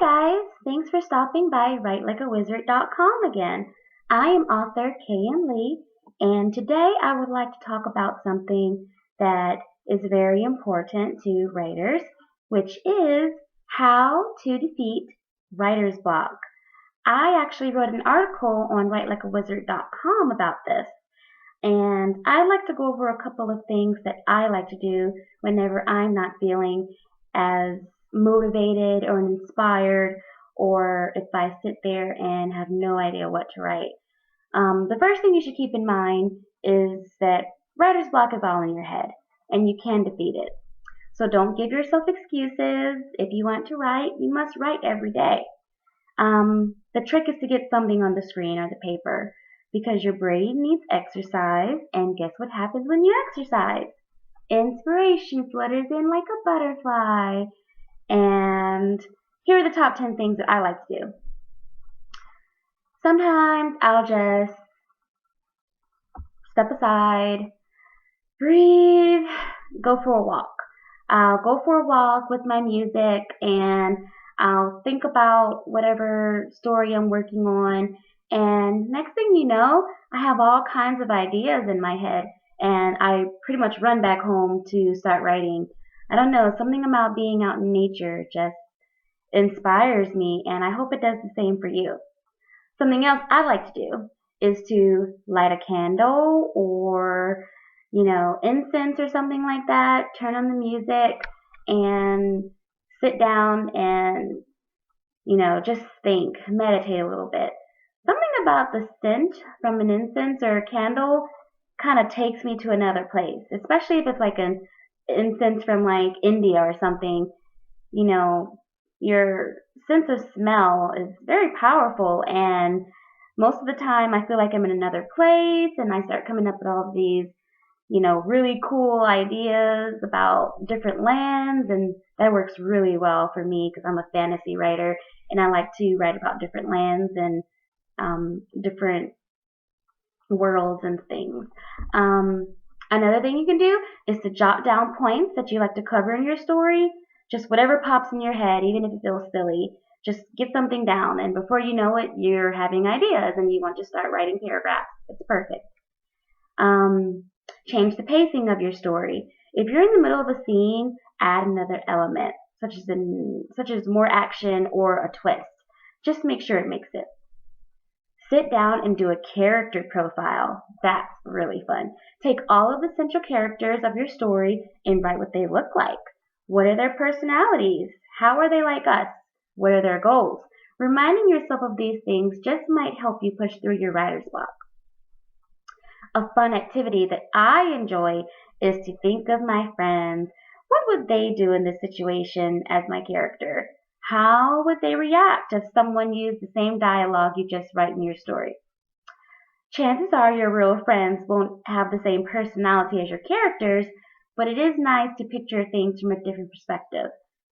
Hi guys, thanks for stopping by WriteLikeAWizard.com again. I am author K.M. Lee, and today I would like to talk about something that is very important to writers, which is how to defeat writer's block. I actually wrote an article on WriteLikeAWizard.com about this, and I'd like to go over a couple of things that I like to do whenever I'm not feeling as motivated or inspired, or if I sit there and have no idea what to write. The first thing you should keep in mind is that writer's block is all in your head, and you can defeat it. So don't give yourself excuses. If you want to write, you must write every day. The trick is to get something on the screen or the paper because your brain needs exercise, and guess what happens when you exercise? Inspiration flutters in like a butterfly. And here are the top 10 things that I like to do. Sometimes I'll just step aside, breathe, go for a walk. I'll go for a walk with my music and I'll think about whatever story I'm working on. And next thing you know, I have all kinds of ideas in my head and I pretty much run back home to start writing. I don't know, something about being out in nature just inspires me, and I hope it does the same for you. Something else I like to do is to light a candle or, incense or something like that, turn on the music and sit down and, just think, meditate a little bit. Something about the scent from an incense or a candle kind of takes me to another place, especially if it's like an incense from like India or something. Your sense of smell is very powerful, and most of the time I feel like I'm in another place and I start coming up with all of these, really cool ideas about different lands, and that works really well for me because I'm a fantasy writer and I like to write about different lands and different worlds and things. Another thing you can do is to jot down points that you like to cover in your story. Just whatever pops in your head, even if it feels silly, just get something down, and before you know it, you're having ideas and you want to start writing paragraphs. It's perfect. Change the pacing of your story. If you're in the middle of a scene, add another element, such as more action or a twist. Just make sure it makes it. Sit down and do a character profile. That's really fun. Take all of the central characters of your story and write what they look like. What are their personalities? How are they like us? What are their goals? Reminding yourself of these things just might help you push through your writer's block. A fun activity that I enjoy is to think of my friends. What would they do in this situation as my character? How would they react if someone used the same dialogue you just write in your story? Chances are your real friends won't have the same personality as your characters, but it is nice to picture things from a different perspective.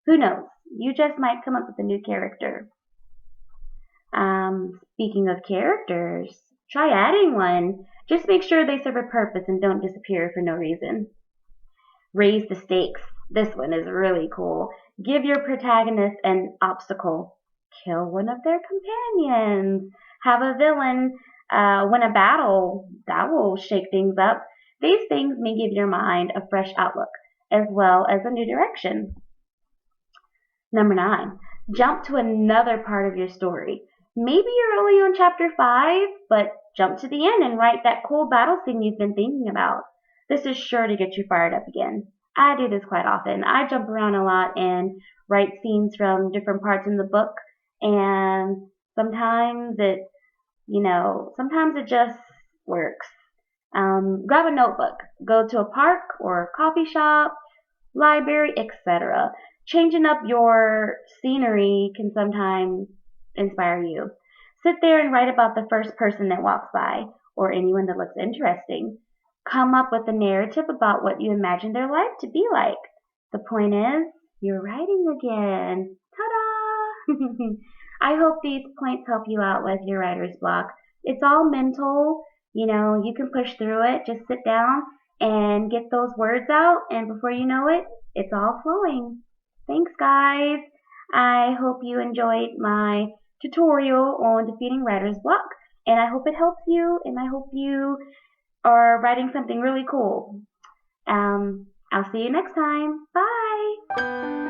Who knows? You just might come up with a new character. Speaking of characters, try adding one. Just make sure they serve a purpose and don't disappear for no reason. Raise the stakes. This one is really cool. Give your protagonist an obstacle. Kill one of their companions. Have a villain win a battle. That will shake things up. These things may give your mind a fresh outlook, as well as a new direction. Number 9. Jump to another part of your story. Maybe you're only on chapter 5, but jump to the end and write that cool battle scene you've been thinking about. This is sure to get you fired up again. I do this quite often. I jump around a lot and write scenes from different parts in the book, and sometimes it just works. Grab a notebook, go to a park or a coffee shop, library, etc. Changing up your scenery can sometimes inspire you. Sit there and write about the first person that walks by or anyone that looks interesting. Come up with a narrative about what you imagine their life to be like. The point is, you're writing again. Ta-da! I hope these points help you out with your writer's block. It's all mental. You can push through it. Just sit down and get those words out, and before you know it, it's all flowing. Thanks, guys. I hope you enjoyed my tutorial on defeating writer's block, and I hope it helps you, and I hope you are writing something really cool. I'll see you next time. Bye!